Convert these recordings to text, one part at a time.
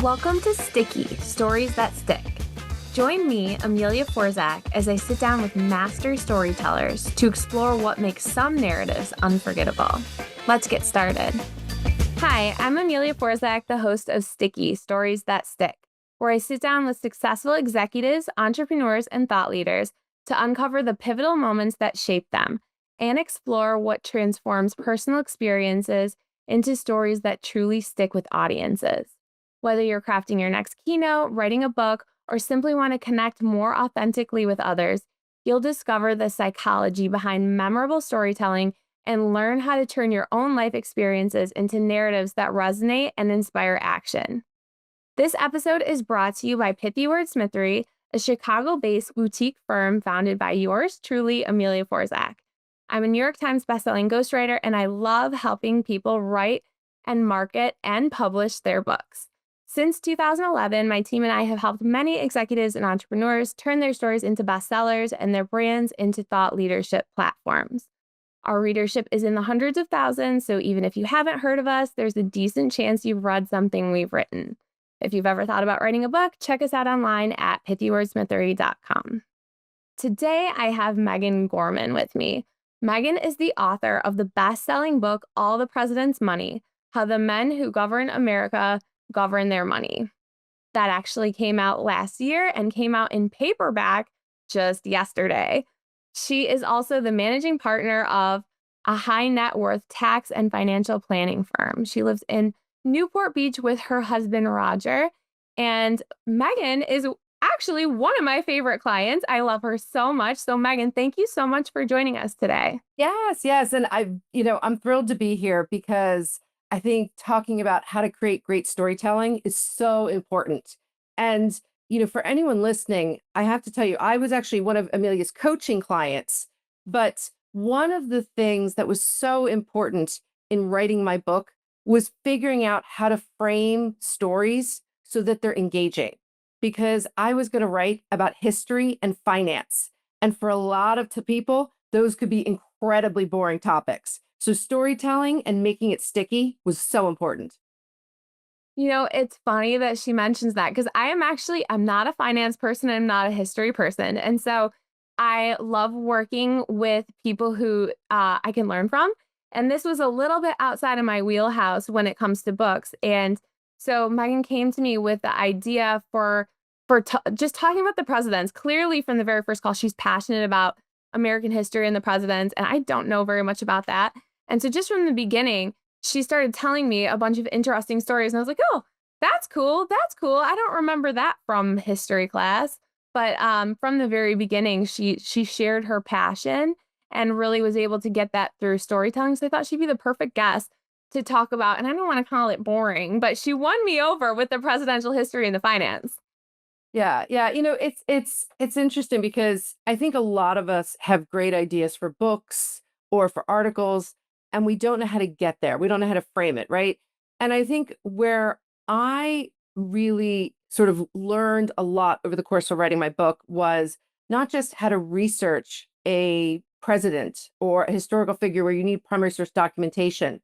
Welcome to Sticky, Stories That Stick. Join me, Amelia Forzak, as I sit down with master storytellers to explore what makes some narratives unforgettable. Let's get started. Hi, I'm Amelia Forzak, the host of Sticky, Stories That Stick, where I sit down with successful executives, entrepreneurs, and thought leaders to uncover the pivotal moments that shape them and explore what transforms personal experiences into stories that truly stick with audiences. Whether you're crafting your next keynote, writing a book, or simply want to connect more authentically with others, you'll discover the psychology behind memorable storytelling and learn how to turn your own life experiences into narratives that resonate and inspire action. This episode is brought to you by Pithy Wordsmithery, a Chicago-based boutique firm founded by yours truly, Amelia Forzak. I'm a New York Times bestselling ghostwriter, and I love helping people write and market and publish their books. Since 2011, my team and I have helped many executives and entrepreneurs turn their stories into bestsellers and their brands into thought leadership platforms. Our readership is in the hundreds of thousands, so even if you haven't heard of us, there's a decent chance you've read something we've written. If you've ever thought about writing a book, check us out online at pithywordsmithery.com. Today, I have Megan Gorman with me. Megan is the author of the best-selling book, All the President's Money: How the Men Who Govern America Govern Their Money. That actually came out last year and came out in paperback just yesterday. She is also the managing partner of a high net worth tax and financial planning firm. She lives in Newport Beach with her husband, Roger. And Megan is actually one of my favorite clients. I love her so much. So Megan, thank you so much for joining us today. Yes. And I'm thrilled to be here because I think talking about how to create great storytelling is so important. And, for anyone listening, I have to tell you, I was actually one of Amelia's coaching clients. But one of the things that was so important in writing my book was figuring out how to frame stories so that they're engaging. Because I was going to write about history and finance. And for a lot of people, those could be incredibly boring topics. So storytelling and making it sticky was so important. It's funny that she mentions that because I'm not a finance person. I'm not a history person. And so I love working with people who I can learn from. And this was a little bit outside of my wheelhouse when it comes to books. And so Megan came to me with the idea for just talking about the presidents. Clearly, from the very first call, she's passionate about American history and the presidents. And I don't know very much about that. And so just from the beginning, she started telling me a bunch of interesting stories. And I was like, oh, that's cool. That's cool. I don't remember that from history class. But from the very beginning, she shared her passion and really was able to get that through storytelling. So I thought she'd be the perfect guest to talk about, and I don't want to call it boring, but she won me over with the presidential history and the finance. Yeah. It's interesting because I think a lot of us have great ideas for books or for articles, and we don't know how to get there. We don't know how to frame it, right? And I think where I really sort of learned a lot over the course of writing my book was not just how to research a president or a historical figure where you need primary source documentation,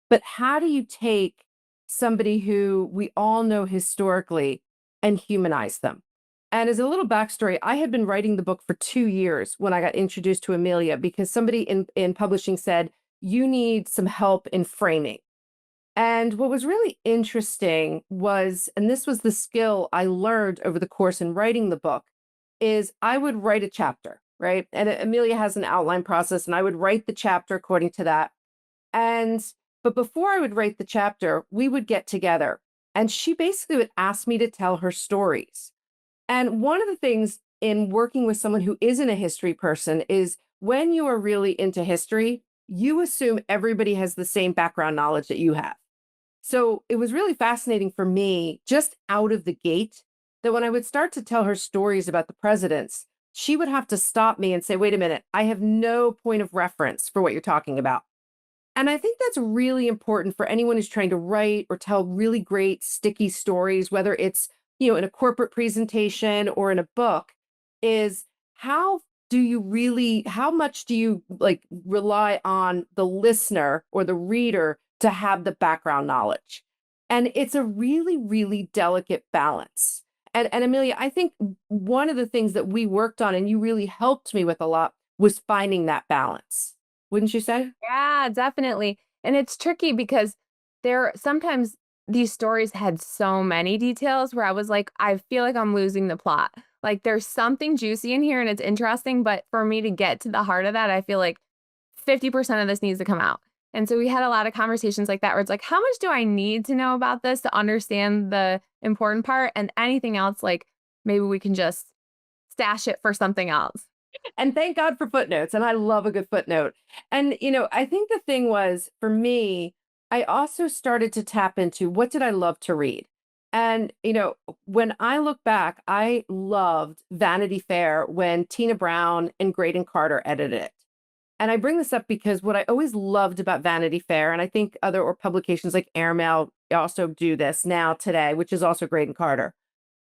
but how do you take somebody who we all know historically and humanize them? And as a little backstory, I had been writing the book for 2 years when I got introduced to Amelia because somebody in publishing said, you need some help in framing. And what was really interesting was, and this was the skill I learned over the course in writing the book, is I would write a chapter, right? And Amelia has an outline process, and I would write the chapter according to that. And but before I would write the chapter, we would get together, and she basically would ask me to tell her stories. And one of the things in working with someone who isn't a history person is when you are really into history, you assume everybody has the same background knowledge that you have. So it was really fascinating for me just out of the gate that when I would start to tell her stories about the presidents, she would have to stop me and say, wait a minute, I have no point of reference for what you're talking about. And I think that's really important for anyone who's trying to write or tell really great, sticky stories, whether it's, in a corporate presentation or in a book, is how much do you like rely on the listener or the reader to have the background knowledge? And it's a really, really delicate balance. And Amelia, I think one of the things that we worked on and you really helped me with a lot was finding that balance. Wouldn't you say? Yeah, definitely. And it's tricky because there sometimes these stories had so many details where I was like, I feel like I'm losing the plot. Like there's something juicy in here and it's interesting, but for me to get to the heart of that, I feel like 50% of this needs to come out. And so we had a lot of conversations like that where it's like, how much do I need to know about this to understand the important part? And anything else, like maybe we can just stash it for something else. And thank God for footnotes. And I love a good footnote. And, I think the thing was for me, I also started to tap into what did I love to read? And, when I look back, I loved Vanity Fair when Tina Brown and Graydon Carter edited it. And I bring this up because what I always loved about Vanity Fair, and I think other or publications like Airmail also do this now today, which is also Graydon Carter,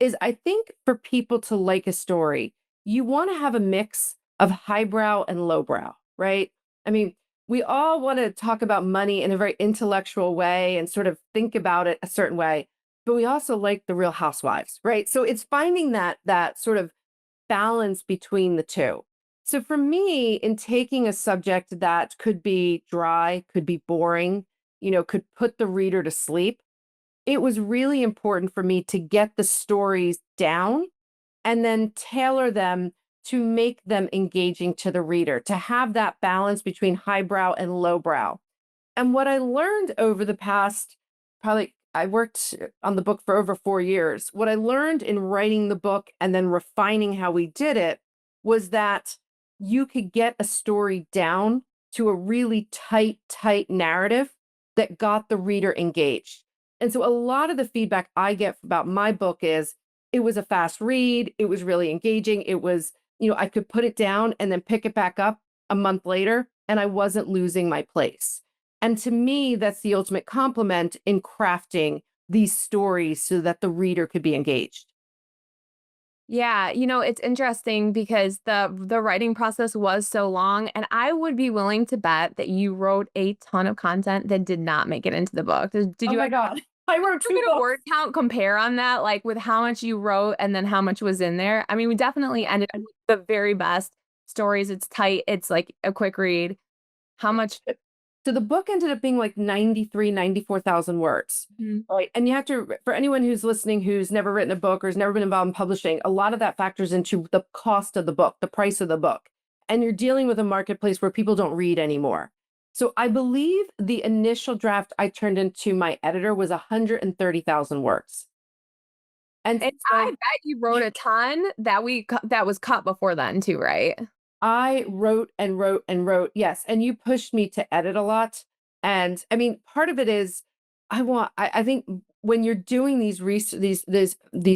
is I think for people to like a story, you want to have a mix of highbrow and lowbrow, right? I mean, we all want to talk about money in a very intellectual way and sort of think about it a certain way, but we also like the Real Housewives, right? So it's finding that sort of balance between the two. So for me, in taking a subject that could be dry, could be boring, could put the reader to sleep, it was really important for me to get the stories down and then tailor them to make them engaging to the reader, to have that balance between highbrow and lowbrow. And what I learned over the past, probably, I worked on the book for over 4 years. What I learned in writing the book and then refining how we did it was that you could get a story down to a really tight narrative that got the reader engaged. And so a lot of the feedback I get about my book is it was a fast read, it was really engaging, it was, I could put it down and then pick it back up a month later, and I wasn't losing my place. And to me, that's the ultimate compliment in crafting these stories so that the reader could be engaged. Yeah, it's interesting because the writing process was so long, and I would be willing to bet that you wrote a ton of content that did not make it into the book. Did Oh you my ever God. I wrote two get a books. word count compare on that, like with how much you wrote and then how much was in there? I mean, we definitely ended up with the very best stories. It's tight. It's like a quick read. How much? So the book ended up being like 94,000 words. Mhm. Right. And you have to, for anyone who's listening who's never written a book or has never been involved in publishing, a lot of that factors into the cost of the book, the price of the book. And you're dealing with a marketplace where people don't read anymore. So I believe the initial draft I turned into my editor was 130,000 words. And And I so bet you wrote a ton that was cut before then too, right? I wrote and wrote and wrote. Yes. And you pushed me to edit a lot. And I mean, part of it is I think when you're doing these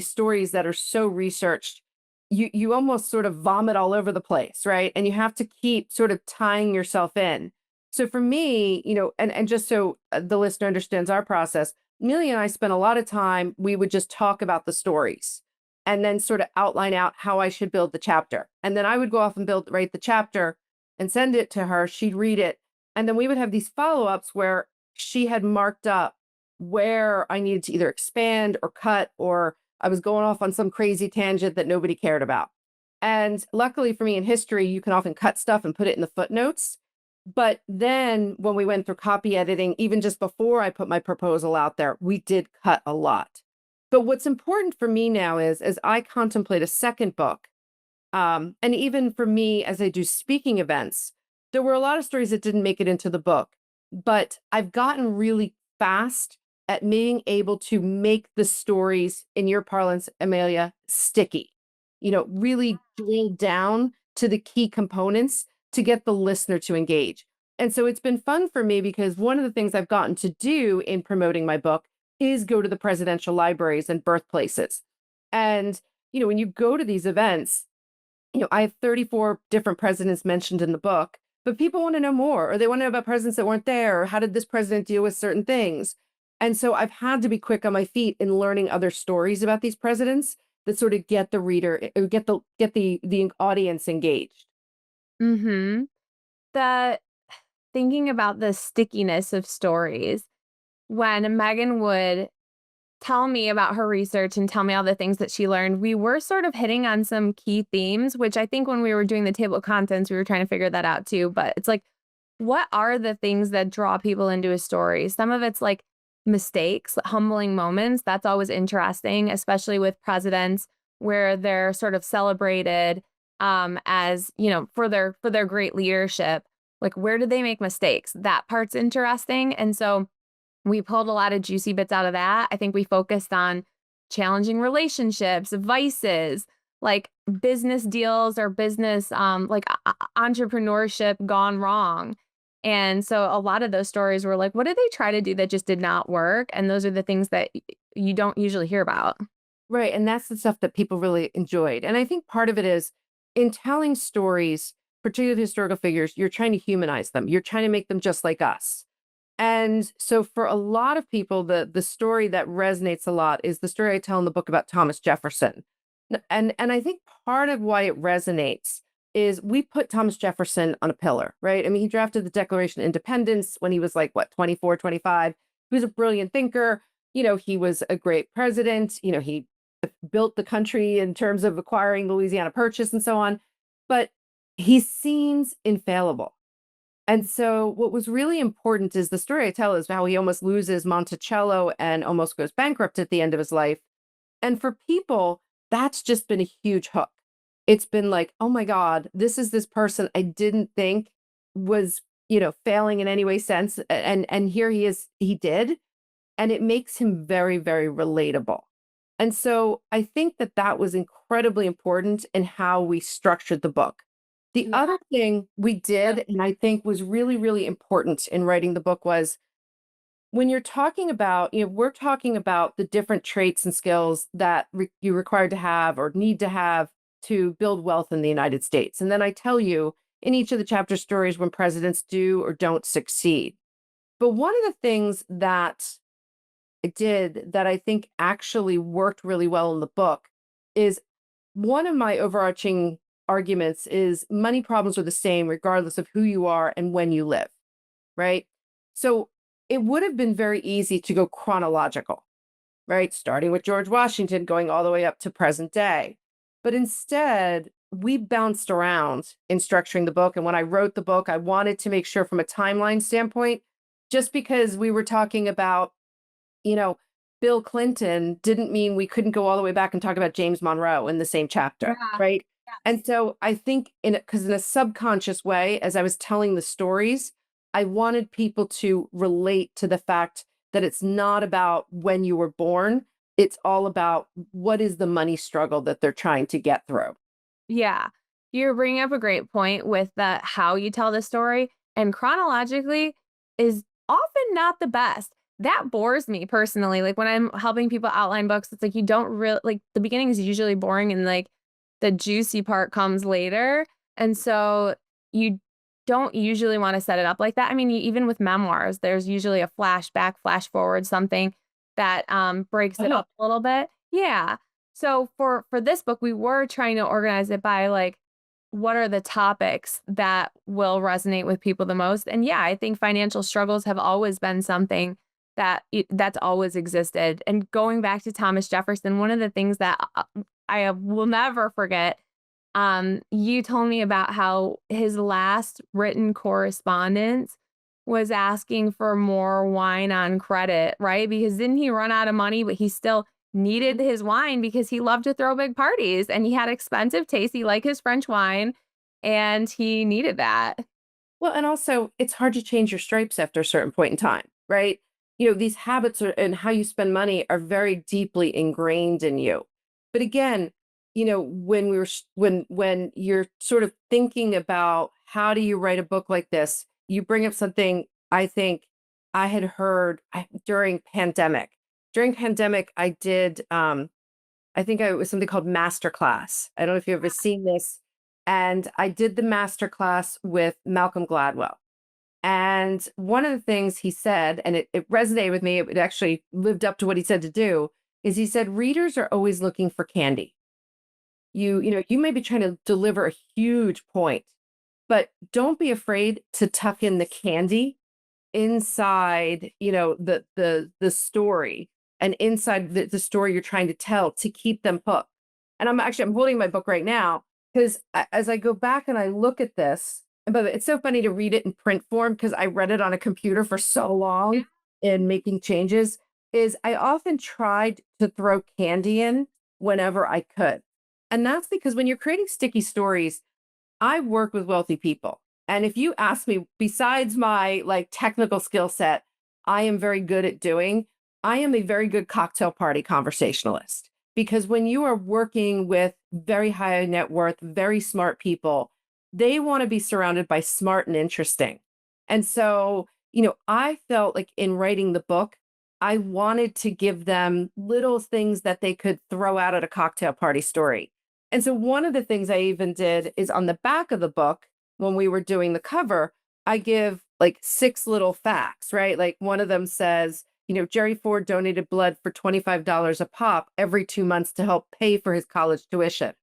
stories that are so researched, you almost sort of vomit all over the place, right? And you have to keep sort of tying yourself in. So for me, and just so the listener understands our process, Amelia and I spent a lot of time, we would just talk about the stories and then sort of outline out how I should build the chapter. And then I would go off and write the chapter and send it to her. She'd read it. And then we would have these follow-ups where she had marked up where I needed to either expand or cut, or I was going off on some crazy tangent that nobody cared about. And luckily for me in history, you can often cut stuff and put it in the footnotes. But then when we went through copy editing, even just before I put my proposal out there, we did cut a lot. But what's important for me now is as I contemplate a second book, and even for me as I do speaking events, there were a lot of stories that didn't make it into the book, but I've gotten really fast at being able to make the stories, in your parlance, Amelia, sticky. Really drill down to the key components to get the listener to engage. And so it's been fun for me because one of the things I've gotten to do in promoting my book is go to the presidential libraries and birthplaces. And, when you go to these events, I have 34 different presidents mentioned in the book, but people want to know more, or they want to know about presidents that weren't there, or how did this president deal with certain things? And so I've had to be quick on my feet in learning other stories about these presidents that sort of get the reader, or get the audience engaged. Mm-hmm. The thinking about the stickiness of stories, when Megan would tell me about her research and tell me all the things that she learned, we were sort of hitting on some key themes, which I think when we were doing the table of contents, we were trying to figure that out too. But it's like, what are the things that draw people into a story? Some of it's like mistakes, humbling moments. That's always interesting, especially with presidents where they're sort of celebrated as, for their great leadership. Like, where did they make mistakes? That part's interesting. And so we pulled a lot of juicy bits out of that. I think we focused on challenging relationships, vices, like business deals or business, entrepreneurship gone wrong. And so a lot of those stories were like, what did they try to do that just did not work? And those are the things that you don't usually hear about. Right. And that's the stuff that people really enjoyed. And I think part of it is in telling stories, particularly historical figures, you're trying to humanize them. You're trying to make them just like us. And so for a lot of people, the story that resonates a lot is the story I tell in the book about Thomas Jefferson. And I think part of why it resonates is we put Thomas Jefferson on a pillar, right? I mean, he drafted the Declaration of Independence when he was like, what, 24, 25. He was a brilliant thinker. He was a great president. He built the country in terms of acquiring the Louisiana Purchase and so on. But he seems infallible. And so what was really important is the story I tell is how he almost loses Monticello and almost goes bankrupt at the end of his life. And for people, that's just been a huge hook. It's been like, oh my God, this is this person I didn't think was, failing in any way sense. And here he is, he did. And it makes him very, very relatable. And so I think that that was incredibly important in how we structured the book. The Yeah. other thing we did, and I think was really, really important in writing the book was when you're talking about, we're talking about the different traits and skills that you required to have or need to have to build wealth in the United States. And then I tell you in each of the chapter stories when presidents do or don't succeed. But one of the things that I did that I think actually worked really well in the book is one of my overarching arguments is money problems are the same regardless of who you are and when you live, right? So it would have been very easy to go chronological, right? Starting with George Washington, going all the way up to present day. But instead, we bounced around in structuring the book. And when I wrote the book, I wanted to make sure from a timeline standpoint, just because we were talking about you know, Bill Clinton didn't mean we couldn't go all the way back and talk about James Monroe in the same chapter, Yeah. right? Yes. And so I think because in a subconscious way, as I was telling the stories, I wanted people to relate to the fact that it's not about when you were born. It's all about what is the money struggle that they're trying to get through. Yeah. You're bringing up a great point with the how you tell the story, and chronologically is often not the best. That bores me personally. Like when I'm helping people outline books, it's like you don't really like the beginning is usually boring and like the juicy part comes later. And so you don't usually want to set it up like that. I mean, even with memoirs, there's usually a flashback, flash forward, something that breaks it up a little bit. Yeah. So for this book, we were trying to organize it by like what are the topics that will resonate with people the most? And yeah, I think financial struggles have always been something that's always existed. And going back to Thomas Jefferson, one of the things that I will never forget, you told me about how his last written correspondence was asking for more wine on credit, right? Because didn't he run out of money, but he still needed his wine because he loved to throw big parties and he had expensive taste. He liked his French wine and he needed that. Well, and also it's hard to change your stripes after a certain point in time, right? These habits and how you spend money are very deeply ingrained in you. But again, when we were when you're sort of thinking about how do you write a book like this, you bring up something I think I had heard during pandemic. During pandemic, I did I think it was something called masterclass. I don't know if you've ever seen this. And I did the masterclass with Malcolm Gladwell. And one of the things he said, and it resonated with me, it actually lived up to what he said to do, is he said, readers are always looking for candy. You may be trying to deliver a huge point, but don't be afraid to tuck in the candy inside, the story and inside the story you're trying to tell to keep them hooked. And I'm holding my book right now because as I go back and I look at this, and by the way, it's so funny to read it in print form because I read it on a computer for so long in making changes, is I often tried to throw candy in whenever I could. And that's because when you're creating sticky stories, I work with wealthy people. And if you ask me, besides my like technical skill set, I am very good at doing, I am a very good cocktail party conversationalist. Because when you are working with very high net worth, very smart people, they want to be surrounded by smart and interesting. And so, I felt like in writing the book, I wanted to give them little things that they could throw out at a cocktail party story. And so one of the things I even did is on the back of the book, when we were doing the cover, I give like 6 little facts, right? Like one of them says, Jerry Ford donated blood for $25 a pop every 2 months to help pay for his college tuition.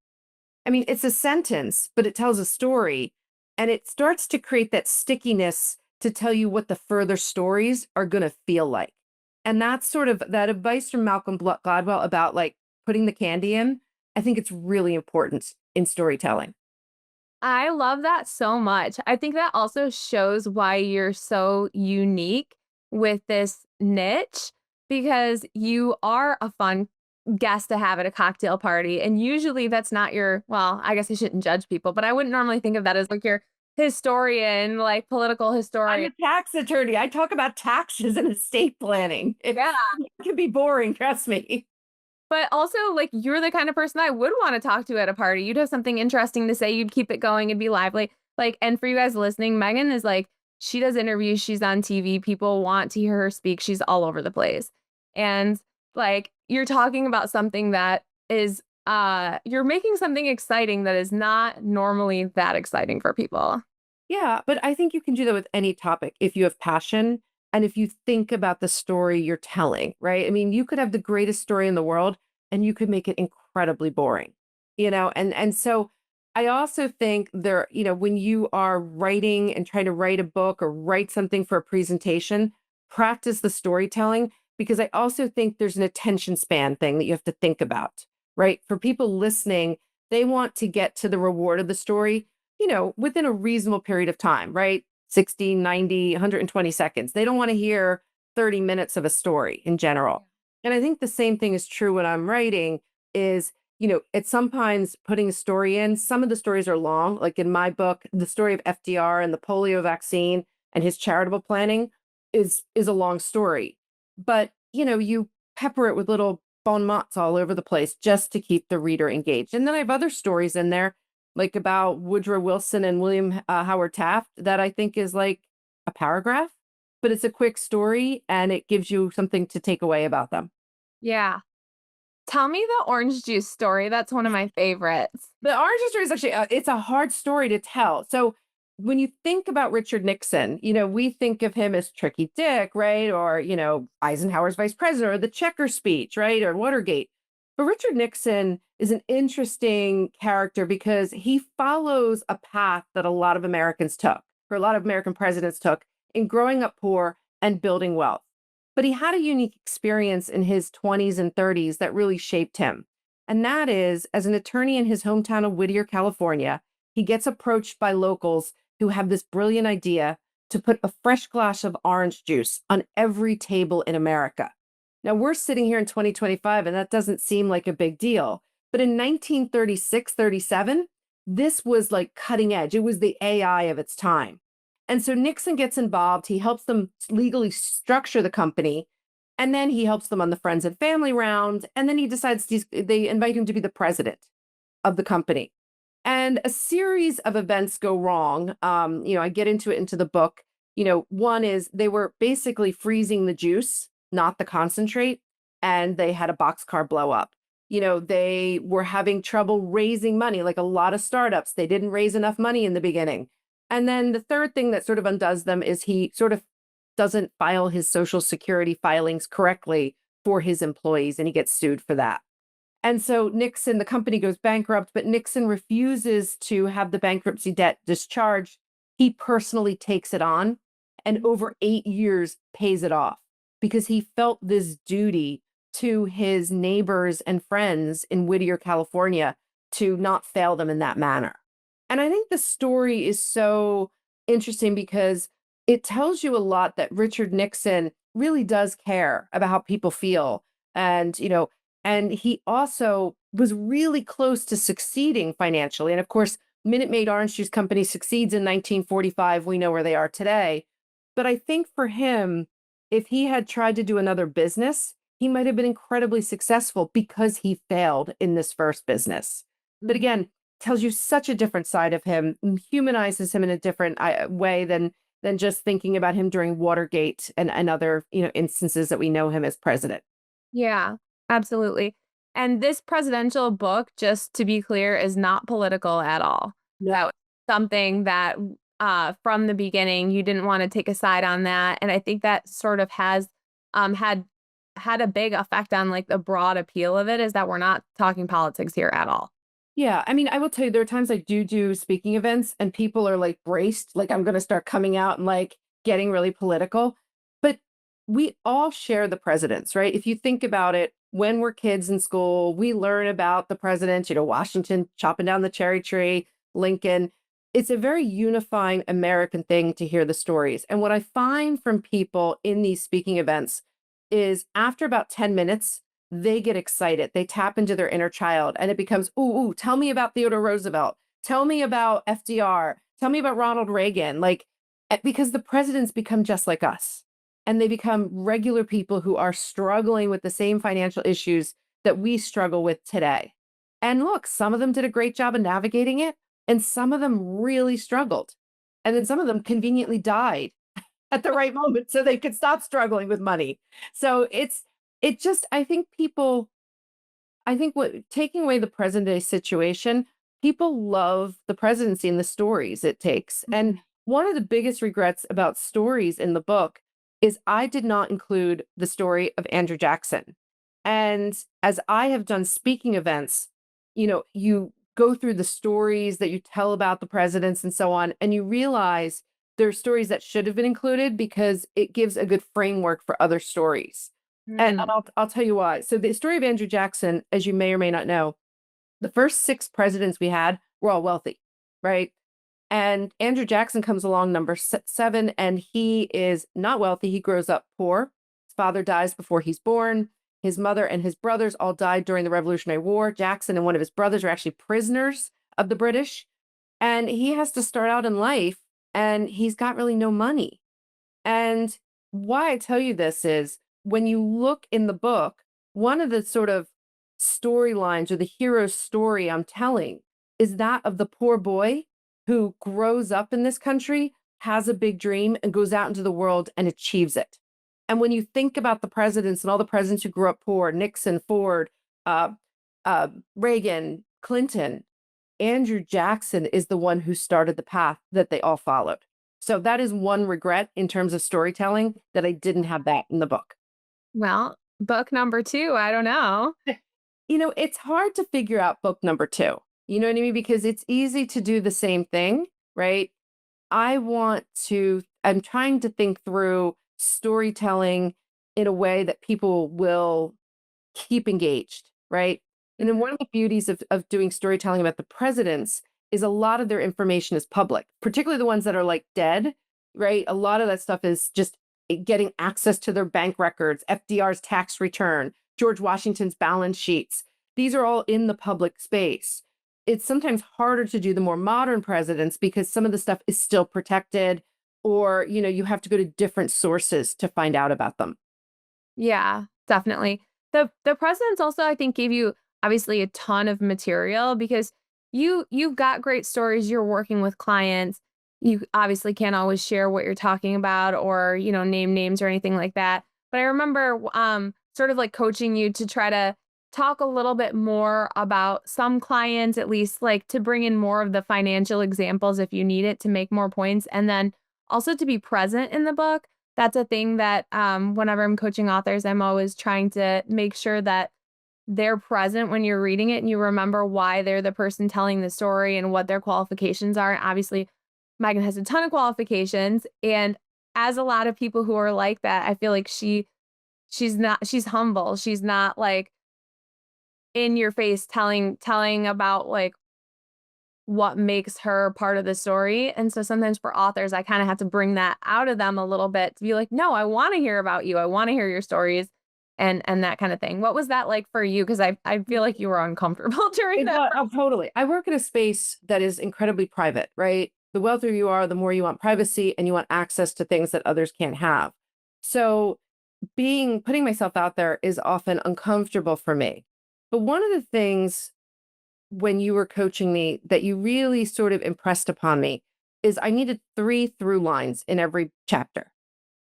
I mean, it's a sentence, but it tells a story and it starts to create that stickiness to tell you what the further stories are going to feel like. And that's sort of that advice from Malcolm Gladwell about like putting the candy in. I think it's really important in storytelling. I love that so much. I think that also shows why you're so unique with this niche because you are a fun guest to have at a cocktail party. And usually that's not your, well, I guess I shouldn't judge people, but I wouldn't normally think of that as like your historian, like political I'm historian. a tax attorney. I talk about taxes and estate planning. It Yeah. can be boring, trust me. But also, like, you're the kind of person I would want to talk to at a party. You'd have something interesting to say. You'd keep it going and be lively. Like, and for you guys listening, Megan is like, she does interviews. She's on TV. People want to hear her speak. She's all over the place. And like, you're talking about something that is, you're making something exciting that is not normally that exciting for people. Yeah, but I think you can do that with any topic if you have passion and if you think about the story you're telling, right? I mean, you could have the greatest story in the world and you could make it incredibly boring, and so I also think there, when you are writing and trying to write a book or write something for a presentation, practice the storytelling because I also think there's an attention span thing that you have to think about, right? For people listening, they want to get to the reward of the story within a reasonable period of time, right? 60, 90, 120 seconds. They don't want to hear 30 minutes of a story in general. And I think the same thing is true when I'm writing is, at sometimes putting a story in, some of the stories are long. Like in my book, the story of FDR and the polio vaccine and his charitable planning is a long story. But, you pepper it with little bon mots all over the place just to keep the reader engaged. And then I have other stories in there like about Woodrow Wilson and William Howard Taft that I think is like a paragraph, but it's a quick story and it gives you something to take away about them. Yeah. Tell me the orange juice story. That's one of my favorites. The origin story is actually it's a hard story to tell. So when you think about Richard Nixon, we think of him as Tricky Dick, right? Or, Eisenhower's vice president or the Checker speech, right? Or Watergate. But Richard Nixon is an interesting character because he follows a path that a lot of Americans took, or a lot of American presidents took in growing up poor and building wealth. But he had a unique experience in his 20s and 30s that really shaped him. And that is, as an attorney in his hometown of Whittier, California, he gets approached by locals who have this brilliant idea to put a fresh glass of orange juice on every table in America. Now, we're sitting here in 2025, and that doesn't seem like a big deal. But in 1936, 37, this was like cutting edge. It was the AI of its time. And so Nixon gets involved. He helps them legally structure the company. And then he helps them on the friends and family round. And then he decides they invite him to be the president of the company. And a series of events go wrong. I get into the book. One is they were basically freezing the juice, not the concentrate, and they had a boxcar blow up. They were having trouble raising money, like a lot of startups. They didn't raise enough money in the beginning. And then the third thing that sort of undoes them is he sort of doesn't file his Social Security filings correctly for his employees, and he gets sued for that. And so Nixon, the company goes bankrupt, but Nixon refuses to have the bankruptcy debt discharged. He personally takes it on and over 8 years pays it off because he felt this duty to his neighbors and friends in Whittier, California, to not fail them in that manner. And I think the story is so interesting because it tells you a lot that Richard Nixon really does care about how people feel. And, and he also was really close to succeeding financially. And of course, Minute Maid Orange Juice Company succeeds in 1945. We know where they are today. But I think for him, if he had tried to do another business, he might have been incredibly successful because he failed in this first business. But again, tells you such a different side of him, humanizes him in a different way than just thinking about him during Watergate and other instances that we know him as president. Yeah, absolutely. And this presidential book, just to be clear, is not political at all. That No. was something that from the beginning you didn't want to take a side on that. And I think that sort of has had a big effect on like the broad appeal of it is that we're not talking politics here at all. Yeah, I mean, I will tell you, there are times I do speaking events and people are like braced, like I'm going to start coming out and like getting really political. But we all share the presidents, right? If you think about it, when we're kids in school, we learn about the presidents, Washington chopping down the cherry tree, Lincoln. It's a very unifying American thing to hear the stories. And what I find from people in these speaking events is after about 10 minutes, they get excited. They tap into their inner child and it becomes, ooh, tell me about Theodore Roosevelt. Tell me about FDR. Tell me about Ronald Reagan. Like, because the presidents become just like us and they become regular people who are struggling with the same financial issues that we struggle with today. And look, some of them did a great job of navigating it and some of them really struggled. And then some of them conveniently died at the right moment so they could stop struggling with money. So it just, I think what taking away the present day situation, people love the presidency and the stories it takes. And one of the biggest regrets about stories in the book is I did not include the story of Andrew Jackson. And as I have done speaking events, you go through the stories that you tell about the presidents and so on, and you realize there are stories that should have been included because it gives a good framework for other stories. And Mm. I'll tell you why. So the story of Andrew Jackson, as you may or may not know, the first 6 presidents we had were all wealthy, right? And Andrew Jackson comes along number 7, and he is not wealthy. He grows up poor. His father dies before he's born. His mother and his brothers all died during the Revolutionary War. Jackson and one of his brothers are actually prisoners of the British. And he has to start out in life, and he's got really no money. And why I tell you this is when you look in the book, one of the sort of storylines or the hero's story I'm telling is that of the poor boy who grows up in this country, has a big dream, and goes out into the world and achieves it. And when you think about the presidents and all the presidents who grew up poor, Nixon, Ford, uh, Reagan, Clinton, Andrew Jackson is the one who started the path that they all followed. So that is one regret in terms of storytelling that I didn't have that in the book. Well, book number 2, I don't know. It's hard to figure out book number 2. You know what I mean? Because it's easy to do the same thing, right? I'm trying to think through storytelling in a way that people will keep engaged, right? And then one of the beauties of doing storytelling about the presidents is a lot of their information is public, particularly the ones that are like dead, right? A lot of that stuff is just getting access to their bank records, FDR's tax return, George Washington's balance sheets. These are all in the public space. It's sometimes harder to do the more modern presidents because some of the stuff is still protected or, you have to go to different sources to find out about them. Yeah, definitely. The presidents also I think gave you obviously a ton of material because you've got great stories, you're working with clients. You obviously can't always share what you're talking about or, name names or anything like that. But I remember sort of like coaching you to try to talk a little bit more about some clients, at least like to bring in more of the financial examples if you need it to make more points. And then also to be present in the book. That's a thing that whenever I'm coaching authors, I'm always trying to make sure that they're present when you're reading it and you remember why they're the person telling the story and what their qualifications are. Obviously, Megan has a ton of qualifications. And as a lot of people who are like that, I feel like she she's humble. She's not like in your face telling about like what makes her part of the story. And so sometimes for authors, I kind of have to bring that out of them a little bit to be like, no, I want to hear about you. I want to hear your stories and that kind of thing. What was that like for you? Because I feel like you were uncomfortable during It that. was, oh, totally. I work in a space that is incredibly private, right? The wealthier you are, the more you want privacy and you want access to things that others can't have. So putting myself out there is often uncomfortable for me. But one of the things when you were coaching me that you really sort of impressed upon me is I needed three through lines in every chapter.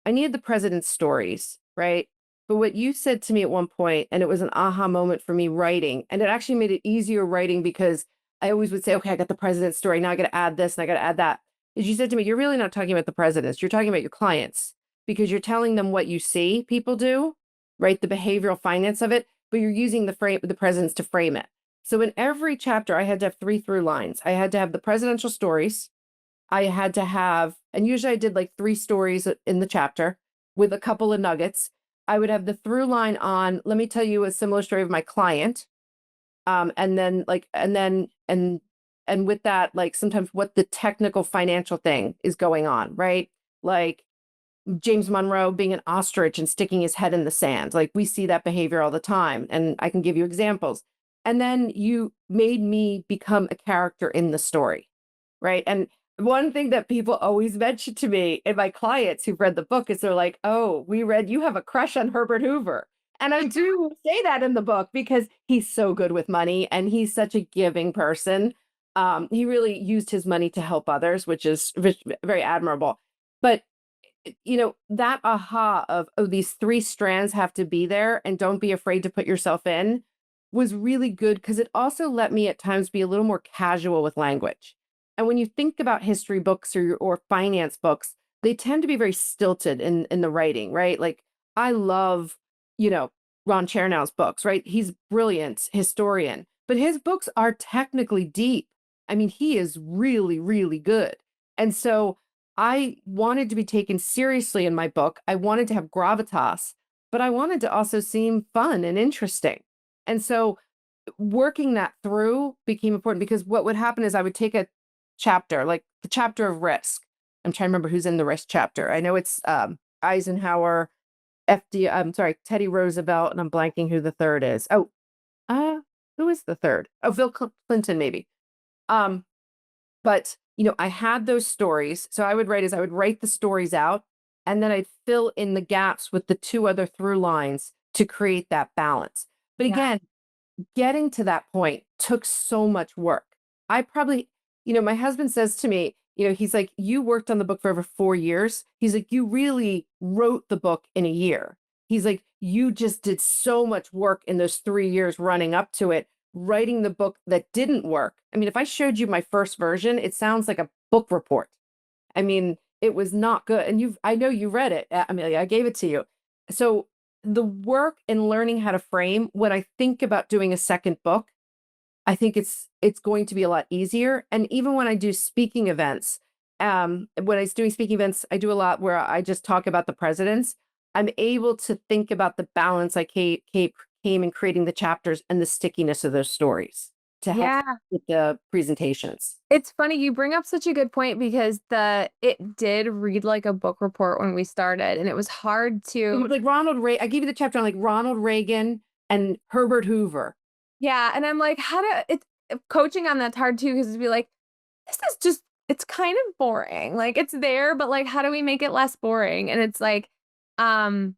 I needed the president's stories, right? But what you said to me at one point, and it was an aha moment for me writing, and it actually made it easier writing because I always would say, okay, I got the president's story. Now I got to add this and I got to add that. Is you said to me, you're really not talking about the presidents. You're talking about your clients because you're telling them what you see people do, right? The behavioral finance of it, but you're using the presidents to frame it. So in every chapter, I had to have three through lines. I had to have the presidential stories. I had to have, and usually I did like three stories in the chapter with a couple of nuggets. I would have the through line on, let me tell you a similar story of my client. And then like, and with that, like sometimes what the technical financial thing is going on, right? Like James Monroe being an ostrich and sticking his head in the sand. Like we see that behavior all the time. And I can give you examples. And then you made me become a character in the story, right? And one thing that people always mention to me and my clients who've read the book is they're like, oh, we read you have a crush on Herbert Hoover. And I do say that in the book because he's so good with money and he's such a giving person. He really used his money to help others, which is very admirable. But that aha of, oh, these three strands have to be there and don't be afraid to put yourself in was really good because it also let me at times be a little more casual with language. And when you think about history books or finance books, they tend to be very stilted in the writing, right? Like I love, you know, Ron Chernow's books, right? He's brilliant historian, but his books are technically deep. I mean, he is really, really good. And so I wanted to be taken seriously in my book. I wanted to have gravitas, but I wanted to also seem fun and interesting. And so working that through became important because what would happen is I would take a chapter, like the chapter of risk. I'm trying to remember who's in the risk chapter. I know it's Eisenhower, I'm sorry, Teddy Roosevelt, and I'm blanking who the third is. Oh, who is the third? Oh, Bill Clinton, maybe. Um, but, I had those stories. So I would write the stories out and then I'd fill in the gaps with the two other through lines to create that balance. But Yeah. again, getting to that point took so much work. I probably, my husband says to me, he's like, you worked on the book for over 4 years. He's like, you really wrote the book in a year. He's like, you just did so much work in those 3 years running up to it, writing the book that didn't work. I mean, if I showed you my first version, it sounds like a book report. I mean, it was not good. And I know you read it, Amelia, I gave it to you. So the work in learning how to frame, when I think about doing a second book, I think it's going to be a lot easier. And even when I do speaking events, when I was doing speaking events, I do a lot where I just talk about the presidents. I'm able to think about the balance I came in creating the chapters and the stickiness of those stories to help Yeah. with the presentations. It's funny you bring up such a good point because it did read like a book report when we started and it was hard It to. was like Ronald Reagan. I gave you the chapter on like Ronald Reagan and Herbert Hoover. Yeah, and I'm like, how to it's coaching on that's hard too because it'd be like, this is just it's kind of boring. Like it's there, but like how do we make it less boring? And it's like, um,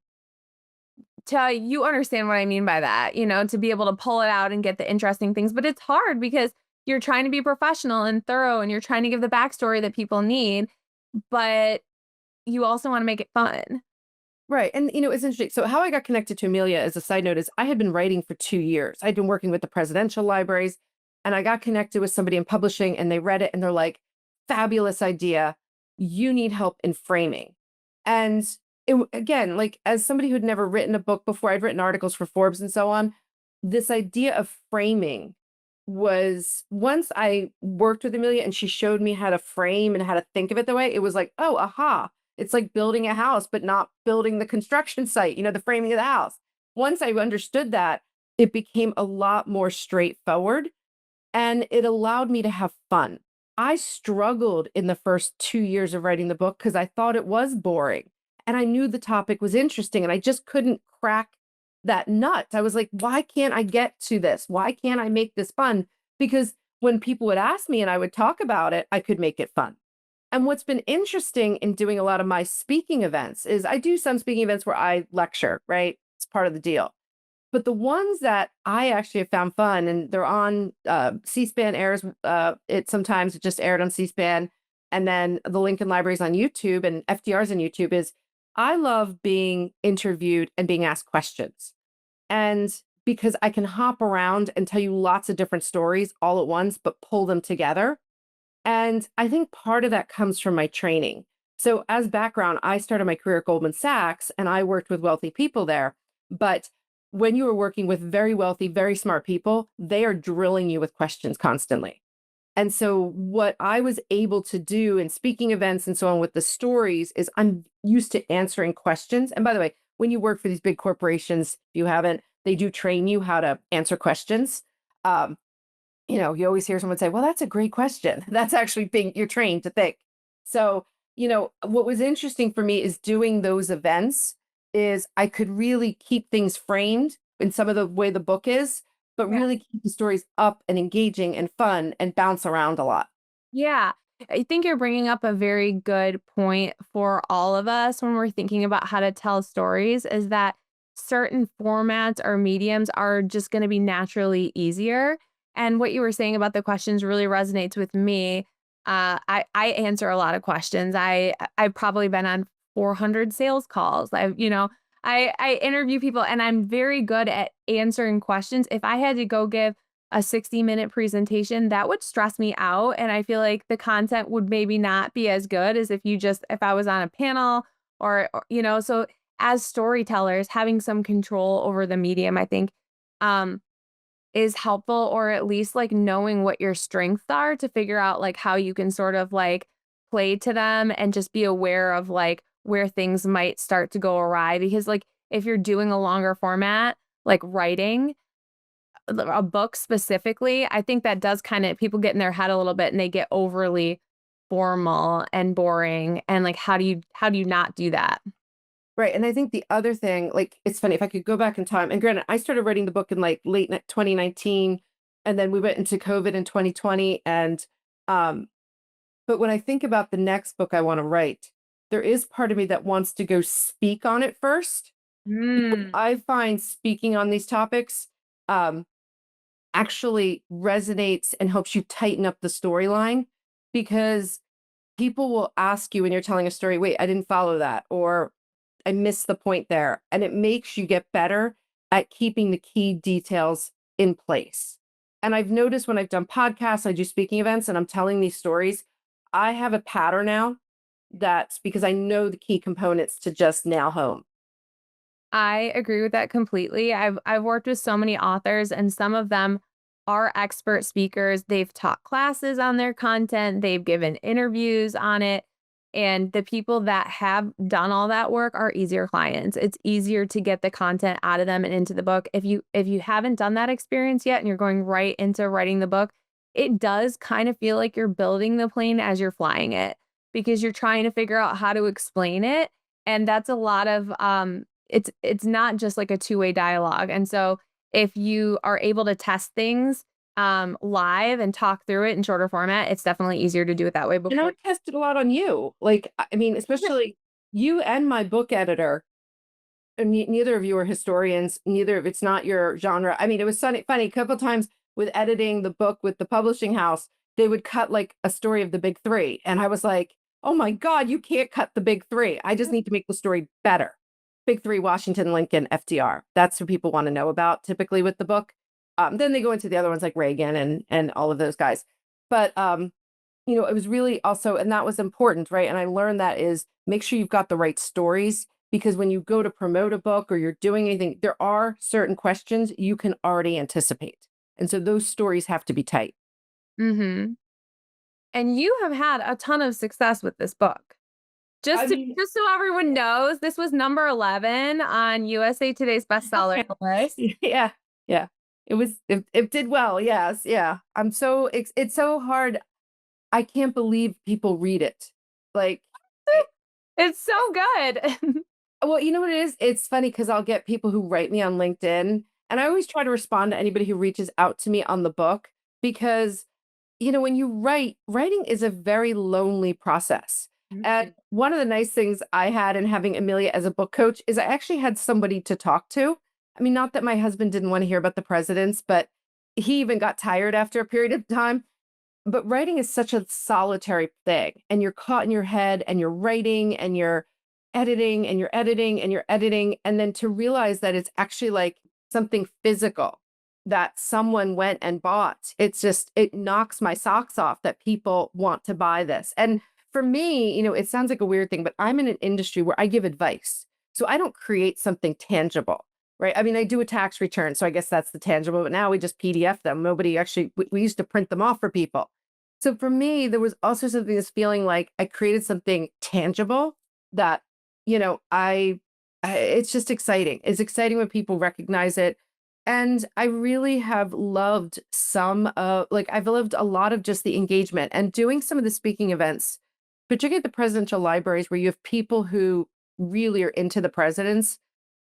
you understand what I mean by that, to be able to pull it out and get the interesting things. But it's hard because you're trying to be professional and thorough and you're trying to give the backstory that people need, but you also want to make it fun. Right. And, it's interesting. So, how I got connected to Amelia, as a side note, is I had been writing for 2 years. I'd been working with the presidential libraries, and I got connected with somebody in publishing, and they read it and they're like, fabulous idea. You need help in framing. And again, like as somebody who'd never written a book before, I'd written articles for Forbes and so on. This idea of framing was once I worked with Amelia and she showed me how to frame and how to think of it the way, it was like, oh, aha. It's like building a house, but not building the construction site, the framing of the house. Once I understood that, it became a lot more straightforward and it allowed me to have fun. I struggled in the first 2 years of writing the book because I thought it was boring and I knew the topic was interesting and I just couldn't crack that nut. I was like, why can't I get to this? Why can't I make this fun? Because when people would ask me and I would talk about it, I could make it fun. And what's been interesting in doing a lot of my speaking events is I do some speaking events where I lecture, right? It's part of the deal. But the ones that I actually have found fun, and they're on C-SPAN airs. It sometimes it just aired on C-SPAN, and then the Lincoln Library's on YouTube, and FDR's on YouTube. Is I love being interviewed and being asked questions, and because I can hop around and tell you lots of different stories all at once, but pull them together. And I think part of that comes from my training. So, as background, I started my career at Goldman Sachs and I worked with wealthy people there. But when you are working with very wealthy, very smart people, they are drilling you with questions constantly. And so, what I was able to do in speaking events and so on with the stories is I'm used to answering questions. And by the way, when you work for these big corporations, if you haven't, they do train you how to answer questions. Um, you always hear someone say, well, that's a great question. That's actually being you're trained to think. So, what was interesting for me is doing those events is I could really keep things framed in some of the way the book is, but Yeah. really keep the stories up and engaging and fun and bounce around a lot. Yeah. I think you're bringing up a very good point for all of us when we're thinking about how to tell stories is that certain formats or mediums are just going to be naturally easier. And what you were saying about the questions really resonates with me. I answer a lot of questions. I've probably been on 400 sales calls. I interview people and I'm very good at answering questions. If I had to go give a 60-minute presentation, that would stress me out. And I feel like the content would maybe not be as good as if I was on a panel so as storytellers, having some control over the medium, I think, um, is helpful, or at least like knowing what your strengths are to figure out like how you can sort of like play to them and just be aware of like where things might start to go awry. Because like if you're doing a longer format, like writing, a book specifically, I think that does kind of people get in their head a little bit and they get overly formal and boring. And like, how do you not do that? Right. And I think the other thing, like, it's funny, if I could go back in time, and granted, I started writing the book in like 2019, and then we went into COVID in 2020. Um, but when I think about the next book I want to write, there is part of me that wants to go speak on it first. Mm. I find speaking on these topics um, actually resonates and helps you tighten up the storyline because people will ask you when you're telling a story, wait, I didn't follow that, or I missed the point there. And it makes you get better at keeping the key details in place. And I've noticed when I've done podcasts, I do speaking events, and I'm telling these stories, I have a pattern now that's because I know the key components to just nail home. I agree with that completely. I've worked with so many authors and some of them are expert speakers. They've taught classes on their content, they've given interviews on it, and the people that have done all that work are easier clients. It's easier to get the content out of them and into the book. If you haven't done that experience yet and you're going right into writing the book, it does kind of feel like you're building the plane as you're flying it because you're trying to figure out how to explain it, and that's a lot of it's not just like a two-way dialogue. And so if you are able to test things live and talk through it in shorter format, it's definitely easier to do it that way And I before. would test it a lot on you. Like, I mean, Yeah. especially you and my book editor. And neither of you are historians. Neither of it's not your genre. I mean, it was funny a couple times with editing the book with the publishing house, they would cut like a story of the big three. And I was like, oh my God, you can't cut the big three. I just need to make the story better. Big three, Washington, Lincoln, FDR. That's who people want to know about typically with the book. Then they go into the other ones like Reagan and all of those guys. But it was really also, and that was important, right? And I learned that is make sure you've got the right stories because when you go to promote a book or you're doing anything, there are certain questions you can already anticipate. And so those stories have to be tight. Mhm. And you have had a ton of success with this book. I mean, Just so everyone knows, this was number 11 on USA Today's bestseller list. yeah, yeah. It did well. Yes, yeah. It's so hard. I can't believe people read it. Like, it, It's so good. well, you know what it is? It's funny because I'll get people who write me on LinkedIn, and I always try to respond to anybody who reaches out to me on the book because, when you writing is a very lonely process. And one of the nice things I had in having Amelia as a book coach is I actually had somebody to talk to. I mean, not that my husband didn't want to hear about the presidents, but he even got tired after a period of time. But writing is such a solitary thing, and you're caught in your head, and you're writing, and you're editing, and you're editing, and you're editing, and then to realize that it's actually like something physical that someone went and bought. It knocks my socks off that people want to buy this. And for me, it sounds like a weird thing, but I'm in an industry where I give advice. So I don't create something tangible, right? I mean, I do a tax return, so I guess that's the tangible, but now we just PDF them. Nobody actually, we used to print them off for people. So for me, there was also something this feeling like I created something tangible that, it's just exciting. It's exciting when people recognize it. And I really have loved I've loved a lot of just the engagement and doing some of the speaking events, particularly at the presidential libraries where you have people who really are into the presidents.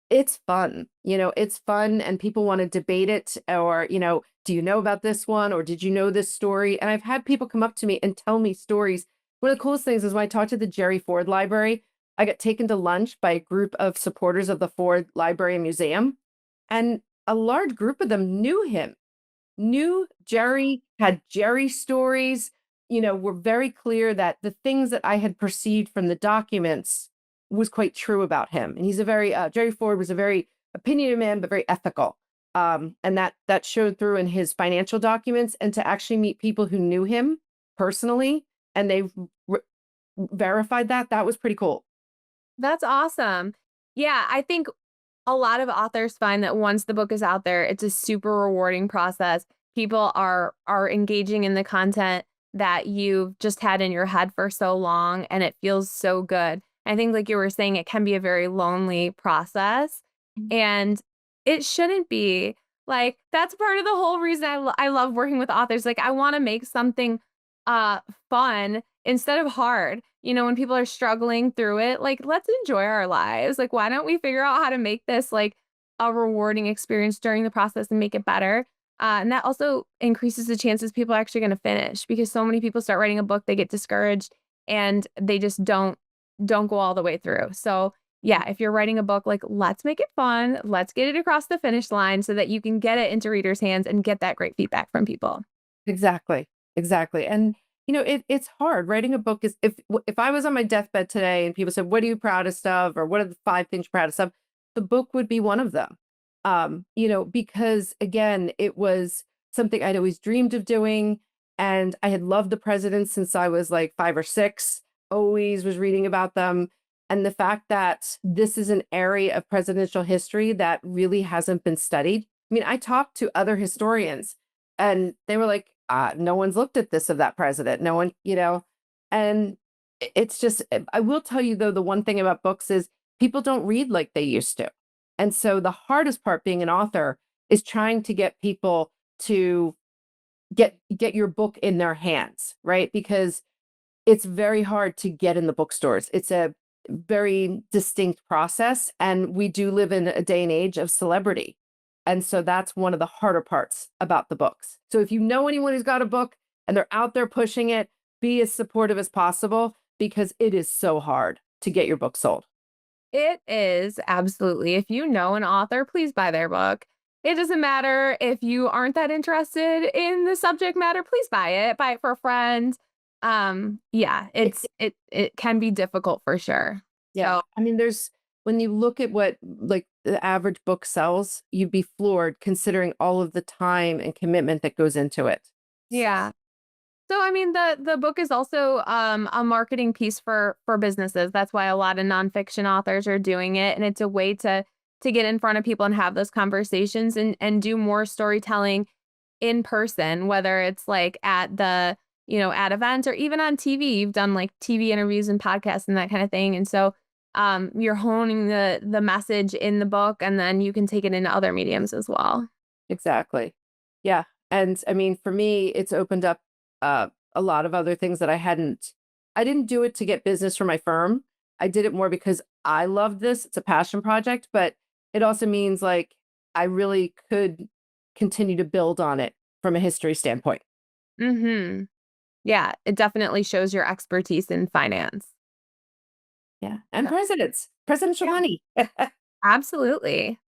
It's fun. It's fun and people want to debate it or, do you know about this one or did you know this story? And I've had people come up to me and tell me stories. One of the coolest things is when I talked to the Jerry Ford Library, I got taken to lunch by a group of supporters of the Ford Library and Museum, and a large group of them knew him, knew Jerry, had Jerry stories, were very clear that the things that I had perceived from the documents was quite true about him. And he's a very, Jerry Ford was a very opinionated man, but very ethical. And that showed through in his financial documents. And to actually meet people who knew him personally and they verified that was pretty cool. That's awesome. Yeah, I think a lot of authors find that once the book is out there, it's a super rewarding process. People are engaging in the content that you've just had in your head for so long, and it feels so good. I think, like you were saying, it can be a very lonely process, and it shouldn't be. Like, that's part of the whole reason I love working with authors. Like, I want to make something fun instead of hard. When people are struggling through it, like, let's enjoy our lives. Like, why don't we figure out how to make this like a rewarding experience during the process and make it better? And that also increases the chances people are actually going to finish, because so many people start writing a book, they get discouraged and they just don't go all the way through. So yeah, if you're writing a book, like, let's make it fun. Let's get it across the finish line so that you can get it into readers' hands and get that great feedback from people. Exactly. Exactly. And it's hard. Writing a book is if I was on my deathbed today and people said, "What are you proudest of?" or "What are the 5 things you're proudest of?" The book would be one of them. Because again, it was something I'd always dreamed of doing. And I had loved the presidents since I was like 5 or 6, always was reading about them. And the fact that this is an area of presidential history that really hasn't been studied. I mean, I talked to other historians and they were like, no one's looked at this of that president. No one, and it's just, I will tell you though, the one thing about books is people don't read like they used to. And so the hardest part being an author is trying to get people to get your book in their hands, right? Because it's very hard to get in the bookstores. It's a very distinct process. And we do live in a day and age of celebrity. And so that's one of the harder parts about the books. So if you know anyone who's got a book and they're out there pushing it, be as supportive as possible because it is so hard to get your book sold. It is, absolutely. If you know an author, please buy their book. It doesn't matter if you aren't that interested in the subject matter, please buy it. Buy it for a friend. Yeah, it can be difficult for sure. Yeah. So, I mean, when you look at what like the average book sells, you'd be floored considering all of the time and commitment that goes into it. yeah. So I mean the book is also a marketing piece for businesses. That's why a lot of nonfiction authors are doing it, and it's a way to get in front of people and have those conversations and do more storytelling in person, whether it's like at the at events or even on TV. You've done like TV interviews and podcasts and that kind of thing. And so you're honing the message in the book, and then you can take it into other mediums as well. Exactly. Yeah. And I mean, for me, it's opened up a lot of other things that I didn't do it to get business for my firm. I did it more because I loved this. It's a passion project, but it also means like I really could continue to build on it from a history standpoint. Mm-hmm. Yeah, it definitely shows your expertise in finance. Yeah. And So, presidential yeah, money. absolutely.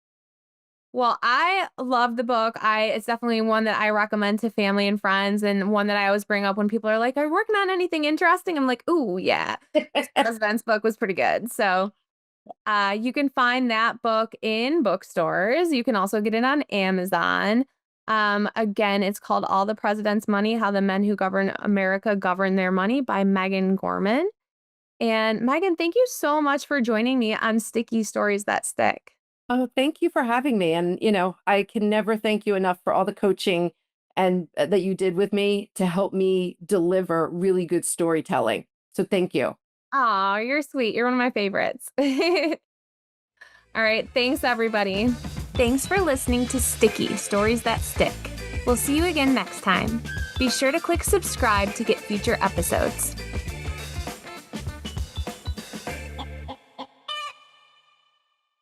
Well, I love the book. It's definitely one that I recommend to family and friends, and one that I always bring up when people are like, "Are you working on anything interesting?" I'm like, "Ooh, yeah." This president's book was pretty good. So, you can find that book in bookstores. You can also get it on Amazon. Again, it's called All the President's Money: How the Men Who Govern America Govern Their Money by Megan Gorman. And Megan, thank you so much for joining me on Sticky Stories That Stick. Oh, thank you for having me. And, I can never thank you enough for all the coaching and that you did with me to help me deliver really good storytelling. So thank you. Aw, you're sweet. You're one of my favorites. All right. Thanks, everybody. Thanks for listening to Sticky Stories That Stick. We'll see you again next time. Be sure to click subscribe to get future episodes.